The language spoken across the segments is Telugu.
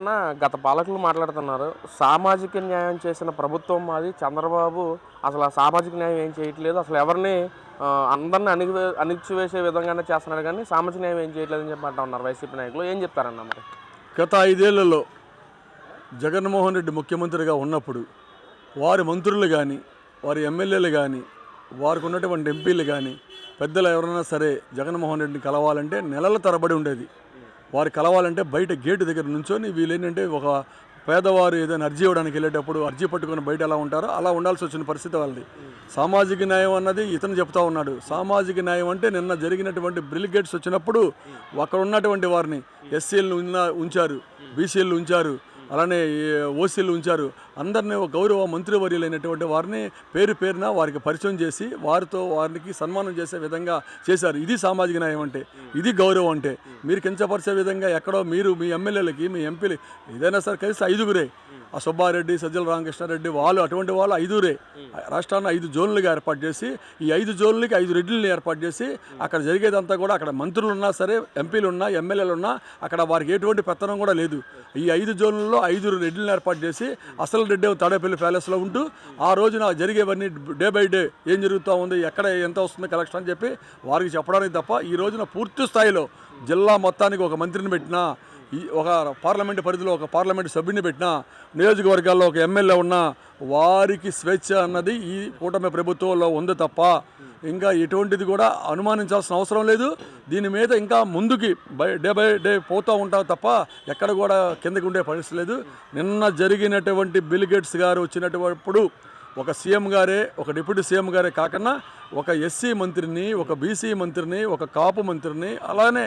అన్న, గత పాలకులు మాట్లాడుతున్నారు. సామాజిక న్యాయం చేసిన ప్రభుత్వం మాది. చంద్రబాబు అసలు ఆ సామాజిక న్యాయం ఏం చేయట్లేదు. అసలు ఎవరిని అందరిని అణిచివేసే విధంగానే చేస్తున్నాడు కానీ సామాజిక న్యాయం ఏం చేయట్లేదని చెప్పి అంటా ఉన్నారు వైసీపీ నాయకులు. ఏం చెప్తారన్న మరి? గత 5 ఏళ్లలో జగన్మోహన్ రెడ్డి ముఖ్యమంత్రిగా ఉన్నప్పుడు వారి మంత్రులు కానీ, వారి ఎమ్మెల్యేలు కానీ, వారికి ఉన్నటువంటి ఎంపీలు కానీ, పెద్దలు ఎవరైనా సరే జగన్మోహన్ రెడ్డిని కలవాలంటే నెలల తరబడి ఉండేది. వారు కలవాలంటే బయట గేటు దగ్గర నుంచొని వీళ్ళేంటంటే ఒక పేదవారు ఏదైనా అర్జీ ఇవ్వడానికి వెళ్ళేటప్పుడు అర్జీ పట్టుకొని బయట ఎలా ఉంటారో అలా ఉండాల్సి వచ్చిన పరిస్థితి వాళ్ళది. సామాజిక న్యాయం అన్నది ఇతను చెప్తా ఉన్నాడు. సామాజిక న్యాయం అంటే నిన్న జరిగినటువంటి బ్రిలిగేట్స్ వచ్చినప్పుడు అక్కడ ఉన్నటువంటి వారిని ఎస్సీలను ఉంచారు, బీసీలు ఉంచారు, అలానే ఓసీలు ఉంచారు. అందరినీ ఒక గౌరవ మంత్రివర్యులైనటువంటి వారిని పేరు పేరున వారికి పరిచయం చేసి వారికి సన్మానం చేసే విధంగా చేశారు. ఇది సామాజిక న్యాయం అంటే, ఇది గౌరవం అంటే. మీరు కించపరిచే విధంగా ఎక్కడో మీరు మీ ఎమ్మెల్యేలకి, మీ ఎంపీలు ఏదైనా సరే కలిసి 5గురే, ఆ సుబ్బారెడ్డి, సజ్జల రామకృష్ణారెడ్డి అటువంటి వాళ్ళు 5గురే రాష్ట్రాన్ని 5 జోన్లుగా ఏర్పాటు చేసి ఈ 5 జోన్లకి 5 రెడ్లను ఏర్పాటు చేసి అక్కడ జరిగేదంతా కూడా అక్కడ మంత్రులు ఉన్నా సరే, ఎంపీలు ఉన్నా, ఎమ్మెల్యేలు ఉన్నా అక్కడ వారికి ఎటువంటి పెత్తనం కూడా లేదు. ఈ 5 జోన్లలో 5 రెడ్లను ఏర్పాటు చేసి అసలు రెడ్డి తాడేపల్లి ప్యాలెస్లో ఉంటూ ఆ రోజున జరిగేవన్నీ డే బై డే ఏం జరుగుతూ ఉంది, ఎక్కడ ఎంత వస్తుంది కలెక్షన్ అని చెప్పి వారికి చెప్పడానికి తప్ప ఈ రోజున పూర్తి స్థాయిలో జిల్లా మొత్తానికి ఒక మంత్రిని పెట్టినా, ఒక పార్లమెంటు పరిధిలో ఒక పార్లమెంటు సభ్యుని పెట్టినా, నియోజకవర్గాల్లో ఒక ఎమ్మెల్యే ఉన్నా వారికి స్వేచ్ఛ అన్నది ఈ కూటమి ప్రభుత్వంలో ఉంది తప్ప ఇంకా ఎటువంటిది కూడా అనుమానించాల్సిన అవసరం లేదు. దీని మీద ఇంకా ముందుకి డే బై డే పోతూ ఉంటాం తప్ప ఎక్కడ కూడా కిందకి ఉండే పరిస్థితి లేదు. నిన్న జరిగినటువంటి బిల్ గేట్స్ గారు వచ్చినప్పుడు ఒక సీఎం గారే, ఒక డిప్యూటీ సీఎం గారే కాకుండా ఒక ఎస్సీ మంత్రిని, ఒక బీసీ మంత్రిని, ఒక కాపు మంత్రిని, అలానే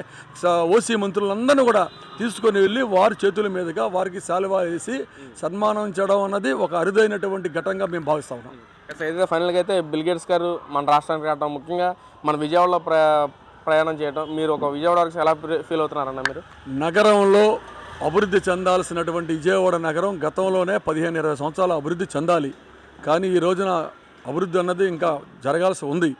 ఓసీ మంత్రులందరినీ కూడా తీసుకొని వెళ్ళి వారి చేతుల మీదుగా వారికి శాలువా వేసి సన్మానించడం అన్నది ఒక అరుదైనటువంటి ఘటనగా మేము భావిస్తా ఉన్నాం. అయితే ఫైనల్గా అయితే బిల్ గేట్స్ గారు మన రాష్ట్రానికి రావడం, ముఖ్యంగా మన విజయవాడలో ప్రయాణం చేయడం, మీరు ఒక విజయవాడ వరకు ఎలా ఫీల్ అవుతున్నారన్న మీరు? నగరంలో అభివృద్ధి చెందాల్సినటువంటి విజయవాడ నగరం గతంలోనే 15-20 సంవత్సరాలు అభివృద్ధి చెందాలి. కానీ ఈ రోజున అభివృద్ధి అన్నది ఇంకా జరగాల్సి ఉంది.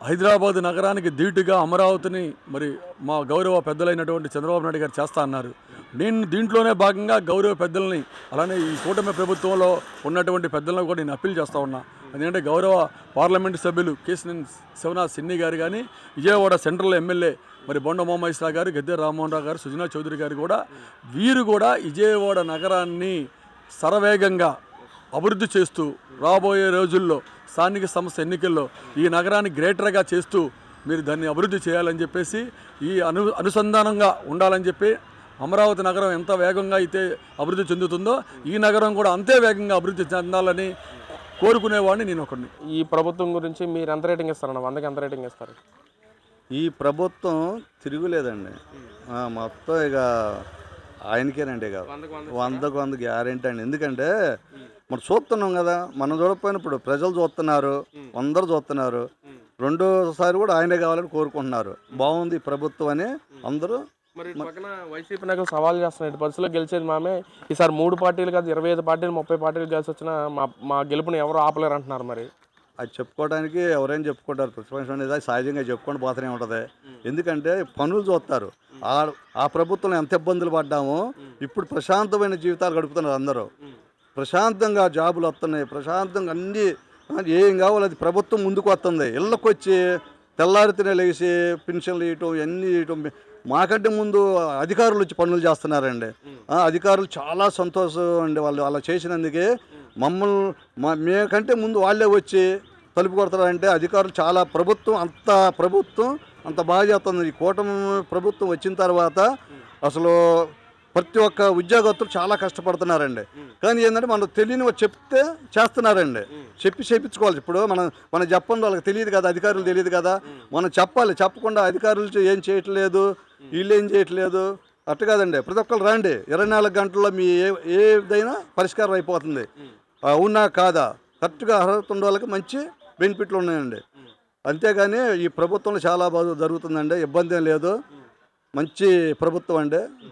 హైదరాబాద్ నగరానికి ధీటుగా అమరావతిని మరి మా గౌరవ పెద్దలైనటువంటి చంద్రబాబు నాయుడు గారు చేస్తా అన్నారు. నేను దీంట్లోనే భాగంగా గౌరవ పెద్దలని, అలానే ఈ కూటమి ప్రభుత్వంలో ఉన్నటువంటి పెద్దలను కూడా నేను అప్పీల్ చేస్తూ ఉన్నా. ఎందుకంటే గౌరవ పార్లమెంటు సభ్యులు కేశినేని శివనాథ్ సిన్ని గారు కానీ, విజయవాడ సెంట్రల్ ఎమ్మెల్యే మరి బొండ మోమయ్య గారు, గద్దె రామ్మోహన్ రావు గారు, సుజనా చౌదరి గారు కూడా వీరు కూడా విజయవాడ నగరాన్ని శరవేగంగా అభివృద్ధి చేస్తూ రాబోయే రోజుల్లో స్థానిక సంస్థ ఎన్నికల్లో ఈ నగరాన్ని గ్రేటర్గా చేస్తూ మీరు దాన్ని అభివృద్ధి చేయాలని చెప్పేసి, ఈ అనుసంధానంగా ఉండాలని చెప్పి అమరావతి నగరం ఎంత వేగంగా అయితే అభివృద్ధి చెందుతుందో ఈ నగరం కూడా అంతే వేగంగా అభివృద్ధి చెందాలని కోరుకునేవాడిని నేను ఒకరిని. ఈ ప్రభుత్వం గురించి మీరు ఎంత రేటింగ్ ఇస్తారన్న? 100కి ఎంత రేటింగ్ ఇస్తారు? ఈ ప్రభుత్వం తిరుగులేదండి. మొత్తం ఇక ఆయనకేనండి. ఇక 100కు 100 గ్యారెంటీ అండి. ఎందుకంటే మనం చూస్తున్నాం కదా, మనం చూడకపోయినప్పుడు ప్రజలు చూస్తున్నారు, అందరూ చూస్తున్నారు. రెండోసారి కూడా ఆయనే కావాలని కోరుకుంటున్నారు. బాగుంది ప్రభుత్వం అని అందరూ. మరి పక్కన వైసీపీ నాయకులు సవాల్ చేస్తున్నారు, పరిస్థితుల్లో గెలిచేది మామే, ఈసారి 3 పార్టీలు కాదు 25 పార్టీలు 30 పార్టీలు కలిసి వచ్చినా మా గెలుపుని ఎవరు ఆపలేరు అంటున్నారు. మరి అది చెప్పుకోవడానికి ఎవరైనా చెప్పుకుంటారు, ప్రతిపక్షం అనేది అది సహజంగా చెప్పుకొని పోతూనే ఉంటుంది. ఎందుకంటే పనులు చూస్తారు. ఆ ప్రభుత్వంలో ఎంత ఇబ్బందులు పడ్డామో ఇప్పుడు ప్రశాంతమైన జీవితాలు గడుపుతున్నారు అందరూ. ప్రశాంతంగా జాబులు వస్తున్నాయి, ప్రశాంతంగా అన్నీ ఏం కావాలి అది ప్రభుత్వం ముందుకు వస్తుంది. ఇళ్ళకు వచ్చి తెల్లారితేనే లేచి పెన్షన్లు ఇవ్వటం, ఇవన్నీ ఇవ్వటం. మాకంటే ముందు అధికారులు వచ్చి పనులు చేస్తున్నారండి. అధికారులు చాలా సంతోషం అండి. వాళ్ళు అలా చేసినందుకే మేకంటే ముందు వాళ్ళే వచ్చి తలుపు కొడతారంటే అధికారులు చాలా ప్రభుత్వం అంత బాగా చేస్తుంది. ఈ కూటమి ప్రభుత్వం వచ్చిన తర్వాత అసలు ప్రతి ఒక్క ఉద్యోగస్తులు చాలా కష్టపడుతున్నారండి. కానీ ఏంటంటే మనం తెలియని చెప్తే చేస్తున్నారండి. చేయించుకోవాలి. ఇప్పుడు మనం చెప్పండి, వాళ్ళకి తెలియదు కదా, అధికారులు తెలియదు కదా, మనం చెప్పాలి. చెప్పకుండా అధికారులు ఏం చేయట్లేదు, వీళ్ళు ఏం చేయట్లేదు అట్టు కాదండి. ప్రతి ఒక్కరు రండి, 24 గంటల్లో మీ ఏదైనా పరిష్కారం అయిపోతుంది. అవునా కాదా కరెక్ట్గా అర్హత ఉన్న వాళ్ళకి మంచి బెనిఫిట్లు ఉన్నాయండి. అంతేగాని ఈ ప్రభుత్వంలో చాలా బాగా జరుగుతుందండి, ఇబ్బంది ఏం లేదు. మంచి ప్రభుత్వం అండి.